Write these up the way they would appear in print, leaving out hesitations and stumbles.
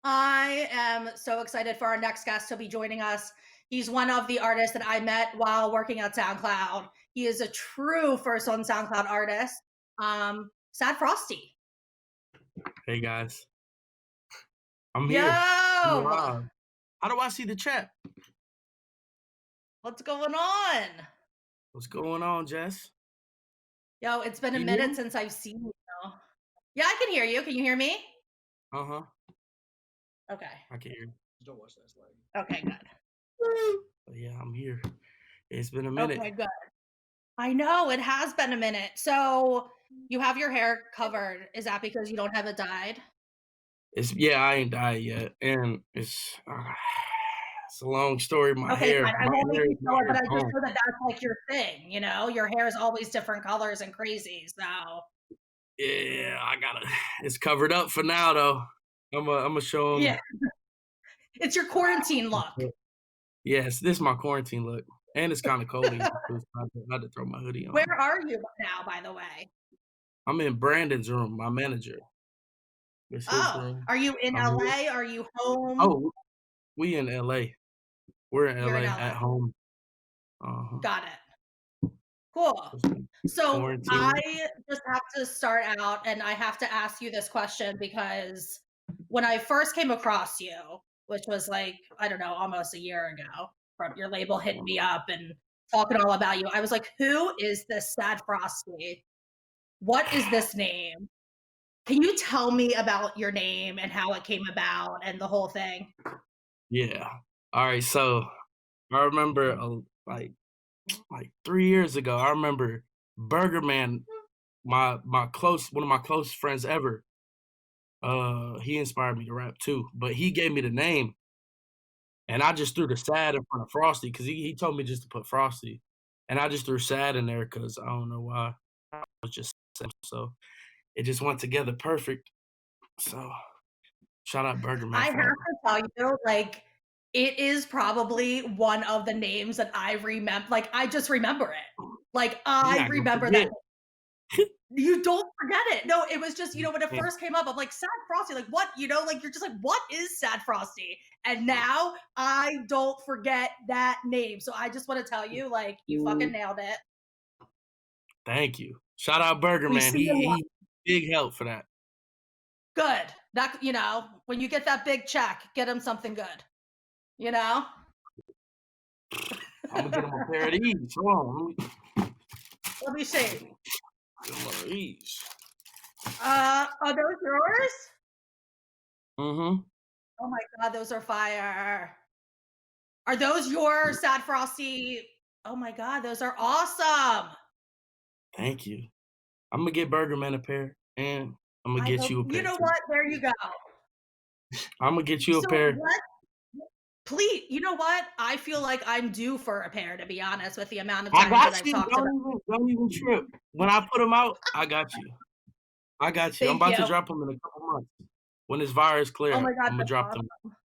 I am so excited for our next guest to be joining us. He's one of the artists that I met while working at SoundCloud. He is a true first on SoundCloud artist. Sad Frosty. Hey guys, I'm here. I'm Yo, alive. How do I see the chat? what's going on? What's going on, Jess? Yo, it's been a You hear minute me? since I've seen you. Yeah, I can hear you. Can you hear me? Uh huh. Okay. I can hear you. Okay, good. But yeah, I'm here. It's been a minute. Okay, good. I know it has been a minute. So you have your hair covered. Is that because you don't have it dyed? I ain't died yet, and it's a long story. My Okay, hair, fine. I my won't make hair, you my tell it, hair but is I just gone. know that that's like your thing, you know? Your hair is always different colors and crazy. So, Yeah, I gotta. It's covered up for now, though. I'm gonna show yeah, them. it's your quarantine look. Yes, this is my quarantine look, and it's kind of cold in here, too, so I had to throw my hoodie Where on. are you now, by the way? I'm in Brandon's room, my manager. It's his Oh, room. are you in I'm here. LA? Are you home? Oh, we in LA. We're in You're in LA at LA. home. Uh-huh. Got it. Cool. Just been So quarantining. I just have to start out and I have to ask you this question because when I first came across you, which was like, I don't know, almost a year ago, from your label hitting me up and talking all about you, I was like, who is this Sad Frosty? What is this name? Can you tell me about your name and how it came about and the whole thing? Yeah. All right. So I remember like 3 years ago. I remember Burger Man, my close one of my close friends ever. He inspired me to rap too, but he gave me the name, and I just threw the sad in front of Frosty because he told me just to put Frosty, and I just threw sad in there because I don't know why. It was just so it just went together perfect. So shout out Burger Man I have for that. to tell you, like, it is probably one of the names that I remember. Like, I just remember it. Like, You're I not gonna remember that. forget. You don't forget it. No, it was just, when it Yeah. first came up, I'm like, Sad Frosty, like, what? Like, you're just like, what is Sad Frosty? And now I don't forget that name. So I just want to tell you, like, you fucking nailed it. Thank you. Shout out Burger We Man. see a lot. He big help for that. Good. That, when you get that big check, get him something good, you know? I'm gonna get him a pair of these. Hold on. Let me see. Get him one of these. Are those yours? Mm-hmm. Oh my god, those are fire. Are those your Sad Frosty? Oh my god, those are awesome. Thank you. I'm gonna get Burger Man a pair, and I'm gonna I get hope you a you pair know too. what? There you go. I'm gonna get you a So pair. what please, you know what? I feel like I'm due for a pair, to be honest, with the amount of I times that got I've you. talked about. Don't even trip. When I put them out, I got you. I got you. I'm Thank about to you. drop them in a couple months. When this virus Oh clear, my god, I'm gonna that's drop them awesome.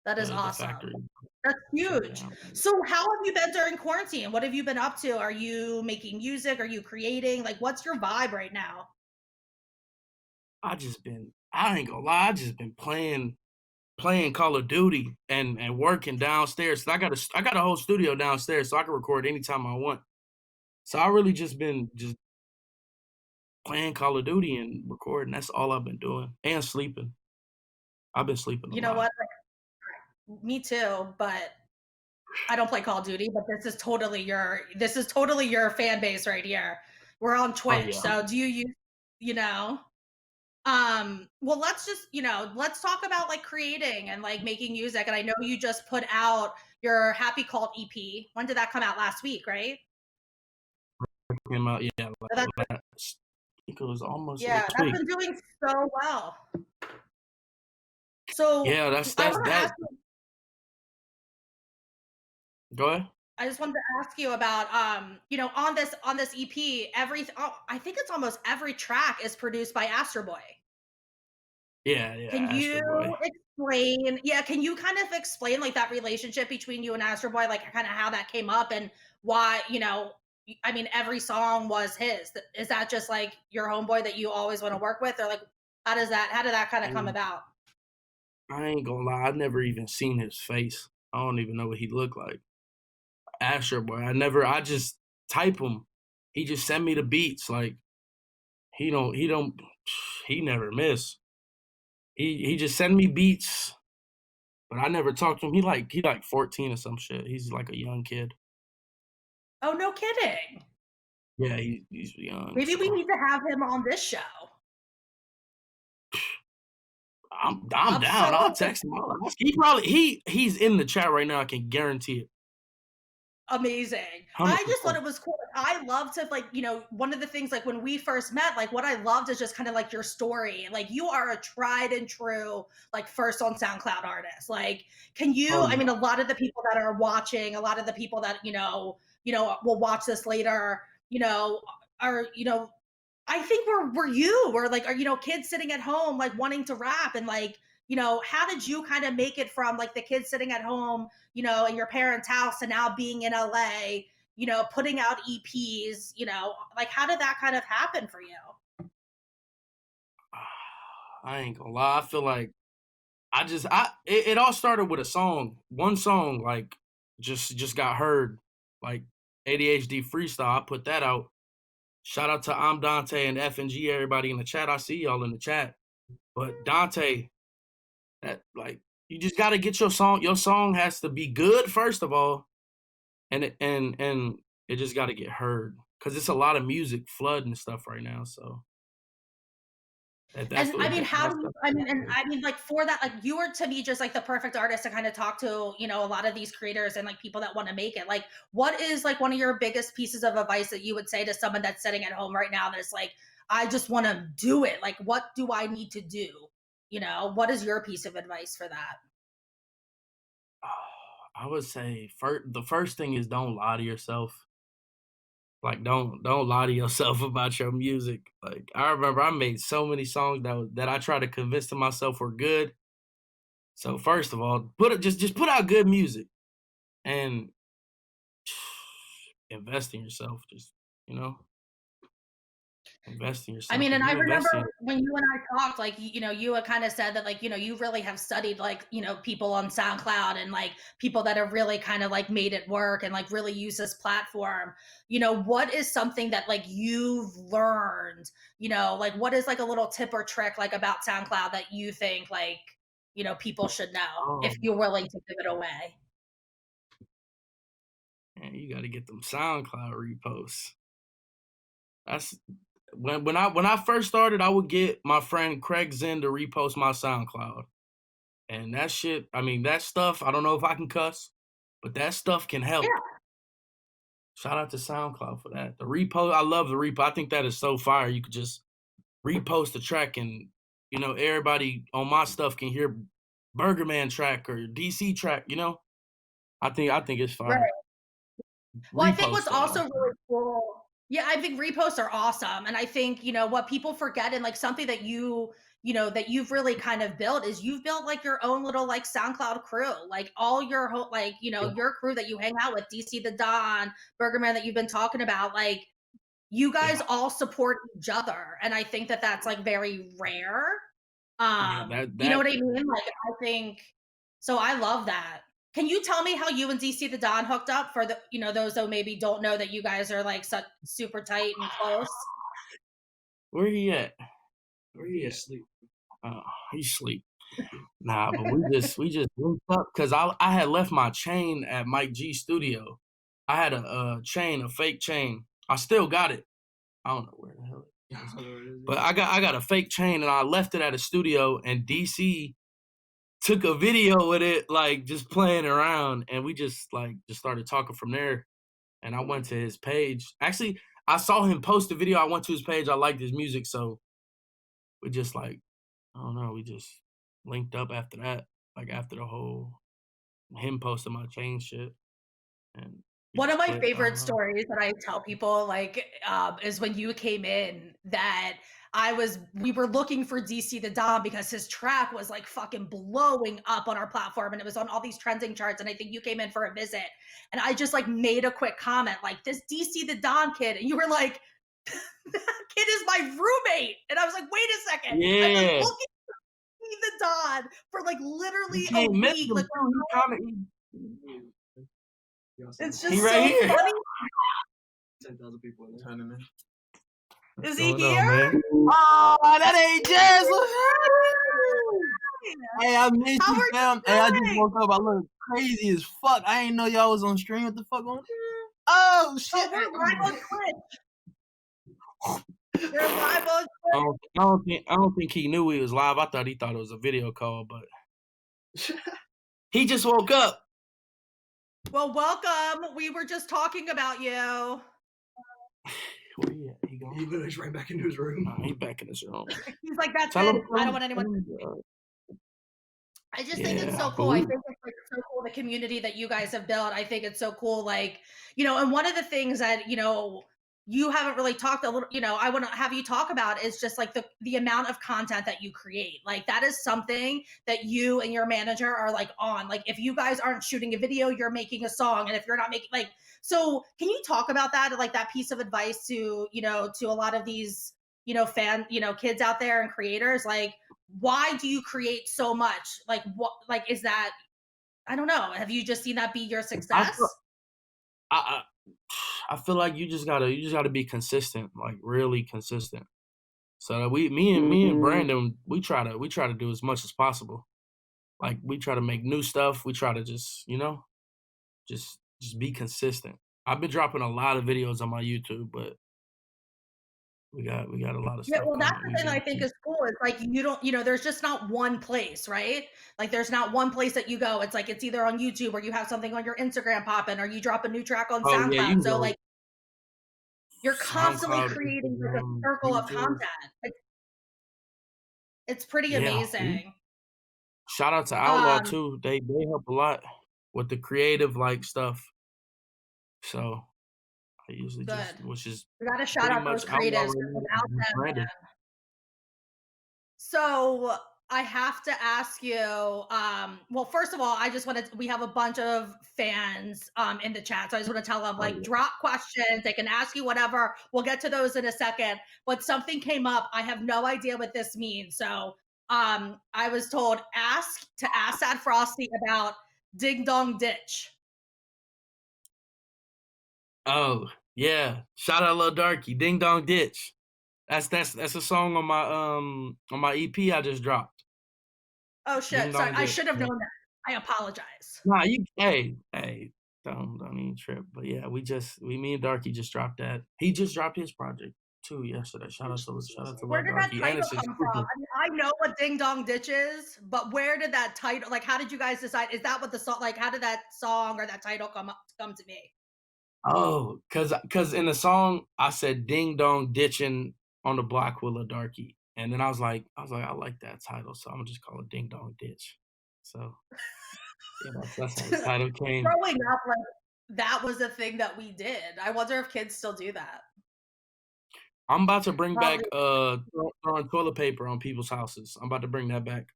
That is the awesome. factory. That's So huge. yeah, So how have you been during quarantine? What have you been up to? Are you making music? Are you creating? Like, what's your vibe right now? I ain't gonna lie, I just been playing Call of Duty and working downstairs. I got a whole studio downstairs, so I can record anytime I want. So I really just been just playing Call of Duty and recording. That's all I've been doing, and sleeping. I've been sleeping a You know lot. what? Me too, but I don't play Call of Duty, but this is totally your fan base right here. We're on Oh Twitch. yeah, So do you use, you know? Well, let's talk about like creating and like making music. And I know you just put out your Happy Cult EP. When did that come out? Last week, right? came out So that's last. I think it was almost yeah, last that's week. been doing so well. So Yeah, I that's want to that. ask you Go ahead. I just wanted to ask you about on this EP, I think it's almost every track is produced by Astro Boy. Yeah, Can Astro you Boy. can you kind of explain like that relationship between you and Astro Boy, like kind of how that came up and why, I mean, every song was his. Is that just like your homeboy that you always want to work with, or like how did that kind of come about? I ain't gonna lie, I never even seen his face. I don't even know what he looked like. Asher boy, I just type him. He just send me the beats, like, he don't he never miss. He just send me beats, but I never talked to him. He like 14 or some shit. He's like a young kid. Oh, no kidding. Yeah, he's young, Maybe so we need to have him on this show. I'm I'm down. so I'll text him. I'll ask. He probably he's in the chat right now. I can guarantee it. amazing. I just thought 100%. it was cool. I love to like, one of the things like when we first met, like what I loved is just kind of like your story. Like you are a tried and true, like first on SoundCloud artist. Like, can you, Oh I yeah. mean, a lot of the people that are watching, a lot of the people that, will watch this later, are, I think we're like, are, kids sitting at home, like wanting to rap and like, how did you kind of make it from like the kids sitting at home, in your parents' house and now being in LA, putting out EPs, like how did that kind of happen for you? I ain't gonna lie. I feel like it all started with a song. One song like just got heard, like ADHD freestyle. I put that out. Shout out to I'm Dante and F and G, everybody in the chat. I see y'all in the chat. But Dante, that like you just gotta get your song. Your song has to be good first of all, and it just gotta get heard because it's a lot of music flooding and stuff right now. So that's And I what mean, how that's do you, the I mean, and I mean, like for that, like you were to me just like the perfect artist to kind of talk to, a lot of these creators and like people that want to make it. Like, what is like one of your biggest pieces of advice that you would say to someone that's sitting at home right now that's like, I just want to do it. Like, what do I need to do? What is your piece of advice for that? I would say the first thing is don't lie to yourself. Like don't lie to yourself about your music. Like I remember I made so many songs that I tried to convince to myself were good. So first of all, just put out good music and invest in yourself. Just you know, invest in I yourself. mean, If and I you remember invest in when you and I talked, like, you had kind of said that, like, you really have studied, like, people on SoundCloud and like people that have really kind of like made it work and like really use this platform. What is something that like you've learned, like what is like a little tip or trick like about SoundCloud that you think like, people should know if um, you're willing to give it away? man, you got to get them SoundCloud reposts. That's when I first started, I would get my friend Craig Zen to repost my SoundCloud. And that shit, I mean, that stuff, I don't know if I can cuss, but that stuff can help. Yeah. Shout out to SoundCloud for that. The repost, I love the repost. I think that is so fire. You could just repost the track and, everybody on my stuff can hear Burger Man track or DC track, I think it's Right. fire. Well, I think Repost what's though. also really cool, yeah, I think reposts are awesome. And I think, what people forget and like something that that you've really kind of built is you've built like your own little like SoundCloud crew. Like all your like, Yeah. your crew that you hang out with, DC the Don, Burgerman that you've been talking about, like you guys Yeah. all support each other. And I think that that's like very rare. Yeah. That You know that what I mean? Like I think so I love that. Can you tell me how you and DC the Don hooked up for the, those that maybe don't know that you guys are like such super tight and close? where he at? Where he at? Sleep. Oh, he sleep. Nah, but we just linked up because I had left my chain at Mike G studio. I had a chain, a fake chain. I still got it. I don't know where the hell it is. But I got a fake chain and I left it at a studio and DC took a video with it, like just playing around, and we just started talking from there. And I went to his page. Actually, I saw him post a video. I went to his page. I liked his music, so we just like I don't know, we just linked up after that. Like after the whole him posting my chain shit, and we One of just my clicked. I favorite don't know. stories that I tell people, like, is when you came in that we were looking for DC the Dom because his track was like fucking blowing up on our platform and it was on all these trending charts. And I think you came in for a visit and I just like made a quick comment, like, this DC the Don kid. And you were like, that kid is my roommate. And I was like, wait a second. I've been Yeah, looking for the went on for like literally You a can't miss week. him Like too. it's just He so right here. funny. 10,000 people in there. Is What's he going on, here? man? Oh, that ain't Jazz. Hey, I missed How you, are you fam. Hey, I just doing? woke up. I look crazy as fuck. I ain't know y'all was on stream. What the fuck going on? Oh, shit. Oh, we're live on Twitch. You're live on Twitch. I don't think he knew he was live. I thought he thought it was a video call, but he just woke up. Well, welcome. We were just talking about you. Where he at? He gone? He literally's right back into his room. He back in his room. He's like, that's Tell it. him, I don't want anyone. I just think it's so cool. I think it's like so cool the community that you guys have built. I think it's so cool, like, you know, and one of the things that, you know, you haven't really talked a little, you know, I want to have you talk about is just like the amount of content that you create. Like that is something that you and your manager are like on. Like if you guys aren't shooting a video, you're making a song. And if you're not making like, so can you talk about that? Like that piece of advice to, you know, to a lot of these, you know, kids out there and creators, like, why do you create so much? Like what, like, is that, I don't know. Have you just seen that be your success? I feel like you just gotta be consistent, like really consistent. So that me and Brandon, we try to do as much as possible. Like we try to make new stuff. We try to just, you know, just be consistent. I've been dropping a lot of videos on my YouTube, but we got a lot of stuff. Yeah, well, that's the thing I think is cool. It's like you don't, you know, there's just not one place, right? Like there's not one place that you go. It's like it's either on YouTube or you have something on your Instagram popping or you drop a new track on SoundCloud. Yeah, so like you're constantly SoundCloud, creating like a circle of content. It's pretty amazing. Shout out to Outlaw too. They help a lot with the creative like stuff. So I usually just, which is we gotta shout out those creatives. Without them, so I have to ask you, well, first of all, I just wanted, we have a bunch of fans in the chat. So I just want to tell them, like, drop questions. They can ask you whatever. We'll get to those in a second. But something came up. I have no idea what this means. So I was told, ask Sad Frosty about Ding Dong Ditch. Oh, yeah. Shout out Lil Darky, Ding Dong Ditch. That's a song on my EP I just dropped. Oh shit! Sorry, I should have known that. I apologize. Nah, hey, don't even trip. But yeah, me and Darky just dropped that. He just dropped his project too yesterday. Shout out to where did that title come from? I mean, I know what Ding Dong Ditch is, but where did that title? Like, how did you guys decide? Is that what the song? Like, how did that song or that title come to me? Oh, cause in the song I said Ding Dong Ditching on the block with Lil Darky. And then I was like, I like that title, so I'm gonna just call it Ding Dong Ditch. So yeah, that's how the title came. Growing up, like that was a thing that we did. I wonder if kids still do that. I'm about to bring back throwing toilet paper on people's houses. I'm about to bring that back.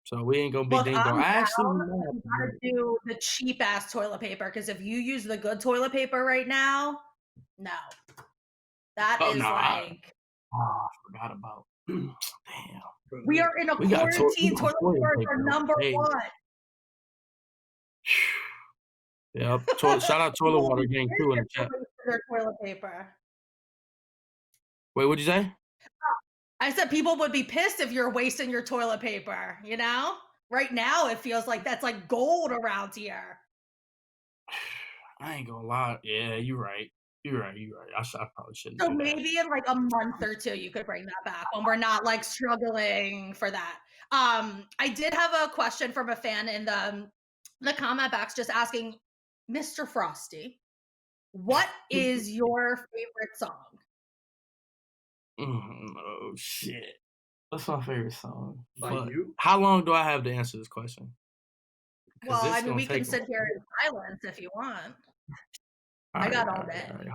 So we ain't gonna be Ding Dong. I actually gotta do the cheap ass toilet paper because if you use the good toilet paper right now, no. That is like I forgot about. Damn. We are in a quarantine. Toilet paper are number one. Yep. Shout out Toilet Water Gang too in the chat. Their toilet paper. Wait, what'd you say? I said people would be pissed if you're wasting your toilet paper, you know? Right now it feels like that's like gold around here. I ain't gonna lie. Yeah, you're right. You're right. I probably shouldn't. So maybe in like a month or two, you could bring that back when we're not like struggling for that. I did have a question from a fan in the comment box just asking, Mr. Frosty, what is your favorite song? Oh shit. What's my favorite song? By you? How long do I have to answer this question? Well, I mean, we can sit here in silence if you want. I got all day. All right.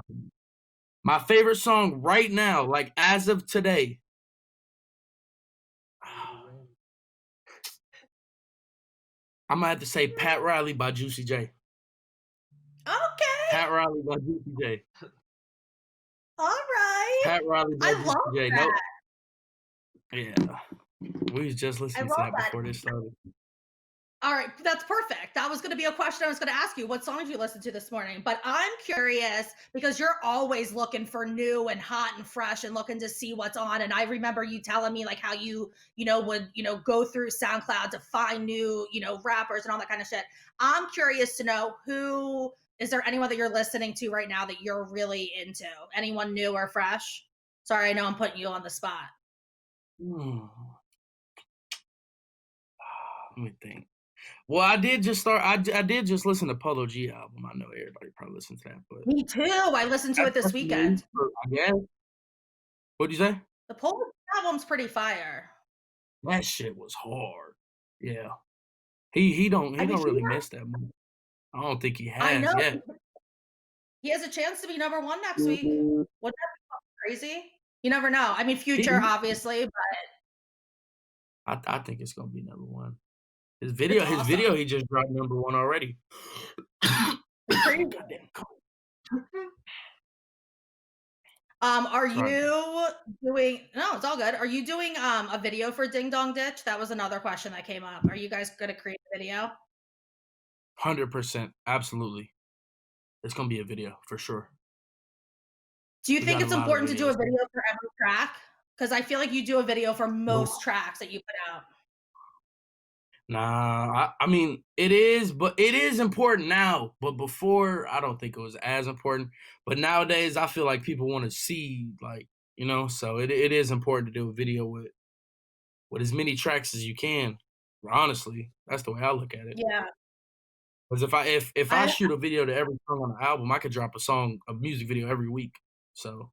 My favorite song right now, like as of today. I'm gonna have to say Pat Riley by Juicy J. Okay. Pat Riley by Juicy J. All right. Pat Riley by Juicy J. That. Nope. Yeah. We was just I listening to love that that. before this started. All right, that's perfect. That was going to be a question I was going to ask you. What songs you listened to this morning? But I'm curious because you're always looking for new and hot and fresh and looking to see what's on. And I remember you telling me like how would, go through SoundCloud to find new, rappers and all that kind of shit. I'm curious to know is there anyone that you're listening to right now that you're really into? Anyone new or fresh? Sorry, I know I'm putting you on the spot. Hmm. Let me think. Well, I did just start. I did just listen to Polo G album. I know everybody probably listened to that, but Me too. I listened to it this that's new. weekend. I guess. What'd you say? The Pole album's pretty fire. That shit was hard. Yeah. He don't I mean, really miss that much. I don't think he I has know yet. he has a chance to be number one next week. Mhm. Wouldn't that be crazy? You never know. I mean, Future, He- obviously, but I think it's gonna be number one. His it's video awesome. he just dropped number one already. It's crazy. Goddamn cold. Are Sorry. you doing? No, it's all good. Are you doing a video for Ding Dong Ditch? That was another question that came up. Are you guys going to create a video? 100%. Absolutely. It's gonna be a video for sure. Do you We think got a it's lot of important to do a videos. video for every track? Because I feel like you do a video for most tracks that you put out. Nah, I mean it is, but it is important now. But before, I don't think it was as important. But nowadays, I feel like people want to see, like, so it is important to do a video with as many tracks as you can. Honestly, that's the way I look at it. Yeah. Because if I I shoot a video to every song on the album, I could drop a music video every week. So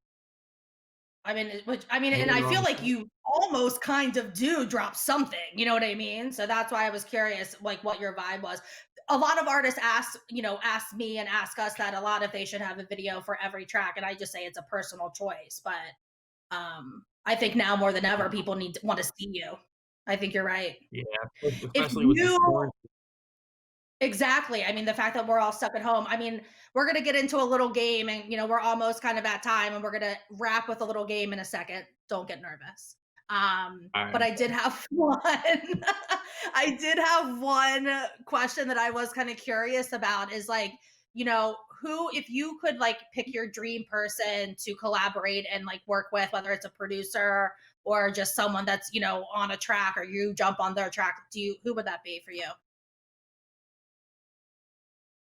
I mean, ain't and I nothing wrong feel with like that. you almost kind of do drop something, you know what I mean? So that's why I was curious, like what your vibe was. A lot of artists ask me and ask us that a lot if they should have a video for every track, and I just say it's a personal choice. But I think now more than ever, people want to see you. I think you're right. Yeah, If especially with this you quarantine. Exactly. I mean, the fact that we're all stuck at home. I mean, we're going to get into a little game and, we're almost kind of at time and we're going to wrap with a little game in a second. Don't get nervous. All But right. I did have one. I did have one question that I was kind of curious about is like, if you could like pick your dream person to collaborate and like work with, whether it's a producer or just someone that's, on a track or you jump on their track, who would that be for you?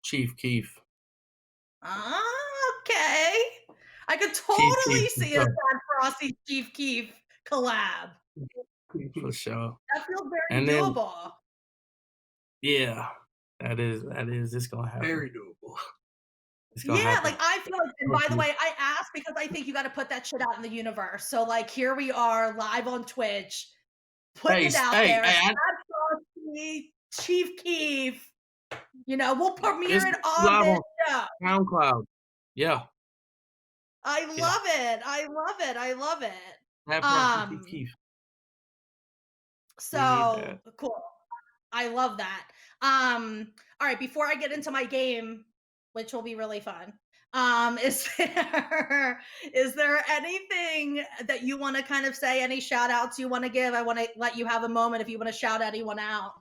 Chief Keef. Okay. I could Chief Keef totally for see a sure. Sad Frosty Chief Keef collab. For sure. That feels very And then doable. yeah, that is it's gonna happen. Very doable. It's gonna Yeah, happen. like I feel like, and by the way, I asked because I think you got to put that shit out in the universe. So like here we are live on Twitch, putting it out there. Sad Frosty, Chief Keef. We'll premiere it on live this on show. SoundCloud. Yeah. I Yeah. love it. I love it. I love it. Sad Frosty, Chief Keef. So cool. I love that. All right, before I get into my game, which will be really fun, is there anything that you want to kind of say, any shout outs you want to give? I want to let you have a moment if you want to shout anyone out.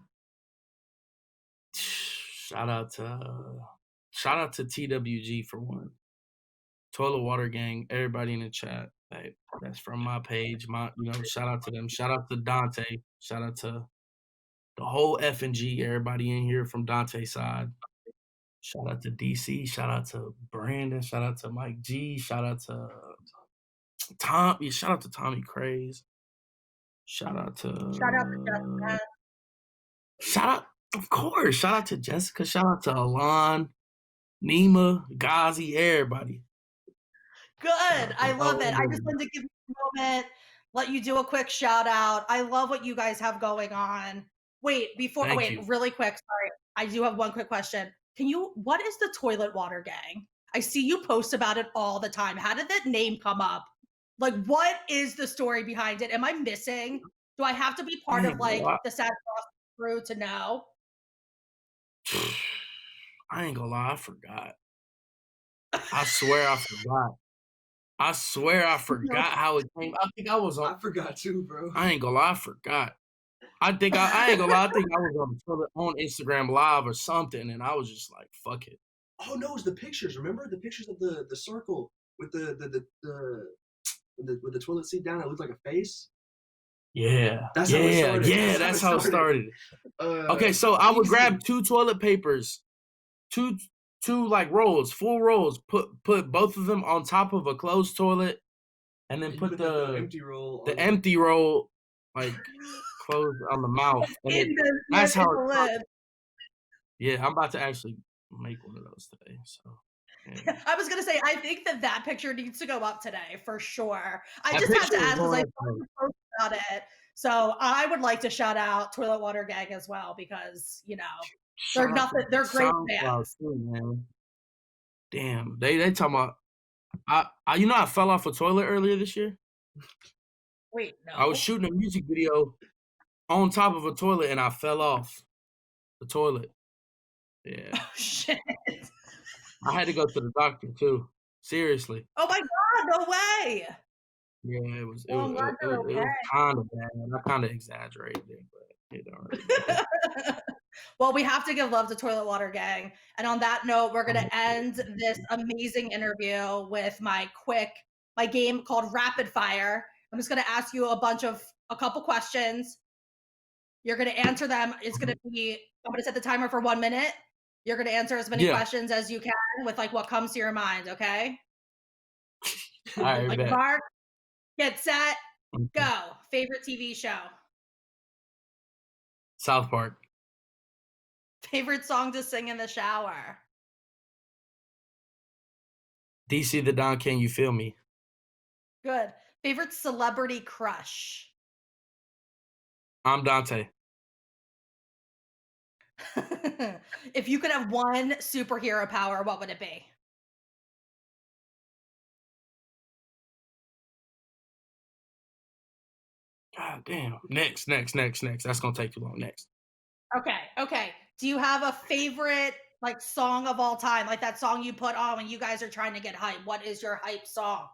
Shout out to TWG for one. Toilet Water Gang, everybody in the chat. That's from my page. Shout out to them. Shout out to Dante. Shout out to the whole F and G, everybody in here from Dante's side. Shout out to DC. Shout out to Brandon. Shout out to Mike G. Shout out to Tom. Yeah, shout out to Tommy Craze. Shout out to Jessica. Shout out, of course. Shout out to Jessica. Shout out to Alon, Nima, Ghazi, everybody. Good. I love it. I just wanted to give you a moment, let you do a quick shout out. I love what you guys have going on. Wait, really quick. Sorry. I do have one quick question. What is the Toilet Water Gang? I see you post about it all the time. How did that name come up? Like, what is the story behind it? Am I missing? Do I have to be part of like the Sad Frosty crew to know? I ain't gonna lie, I forgot. I swear I forgot. I swear I forgot how it came. I think I was I on. forgot too, bro. I ain't gonna lie, I forgot. I think I ain't gonna lie. I think I was on Instagram Live or something, and I was just like, "Fuck it." Oh no, it was the pictures. Remember the pictures of the circle with with the toilet seat down? It looked like a face. Yeah, That's how it yeah, started. yeah. That's how it started. Okay, so I would grab 2 toilet papers, two like rolls, full rolls. Put both of them on top of a closed toilet, and then and put the empty roll. the empty roll like closed on the mouth, and that's how it started. Yeah, I'm about to actually make one of those today. So, yeah. I was gonna say, I think that picture needs to go up today for sure. I That just had to picture is ask because going I up saw today. you post about it. So I would like to shout out Toilet Water Gang as well because they're Shout out to nothing. They're great SoundCloud fans. too, man. Damn, they talking about. I fell off a toilet earlier this year. Wait, I was no. shooting a music video on top of a toilet, and I fell off the toilet. Yeah, Oh shit. I had to go to the doctor too. Seriously. Oh my god, no way. Yeah, it was Well, I'm glad you're okay. kind of bad. I kind of exaggerated it, but it don't really matter. Well, we have to give love to Toilet Water Gang. And on that note, we're going to end this amazing interview with my game called Rapid Fire. I'm just going to ask you a couple questions. You're going to answer them. I'm going to set the timer for 1 minute. You're going to answer as many questions as you can with like what comes to your mind. Okay. All right, like Mark, get set, go. Favorite TV show? South Park. Favorite song to sing in the shower? DC the Don, Can You Feel Me? Good. Favorite celebrity crush? I'm Dante. If you could have one superhero power, what would it be? God damn. Next. That's gonna take too long. Next. Okay. Do you have a favorite like song of all time? Like that song you put on when you guys are trying to get hype. What is your hype song?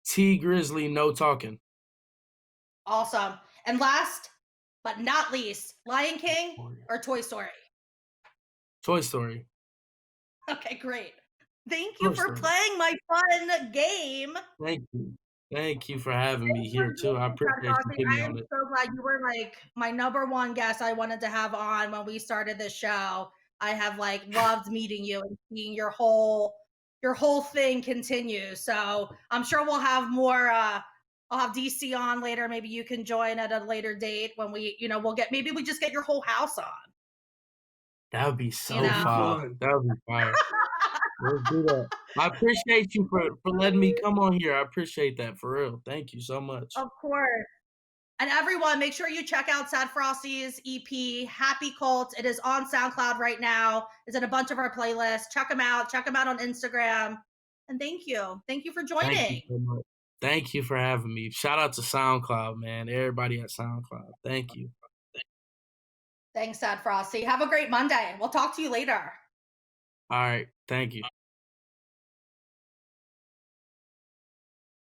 T Grizzly, No Talking. Awesome. And last but not least, Lion King or Toy Story? Toy Story. Okay, great. Thank you for playing my fun game. Thank you for having me here too. I appreciate you putting me on it. So glad you were like my number one guest I wanted to have on when we started this show. I have like loved meeting you and seeing your whole thing continue. So I'm sure we'll have more I'll have DC on later. Maybe you can join at a later date when we, maybe we just get your whole house on. That would be so fun. That would be fire. Let's do that. I appreciate you for letting me come on here. I appreciate that for real. Thank you so much. Of course. And everyone, make sure you check out Sad Frosty's EP, Happy Cult. It is on SoundCloud right now. It's in a bunch of our playlists. Check them out. Check them out on Instagram. And thank you. Thank you for joining. Thank you so much. Thank you for having me. Shout out to SoundCloud, man. Everybody at SoundCloud. Thank you. Thanks, Sad Frosty. Have a great Monday. We'll talk to you later. All right. Thank you.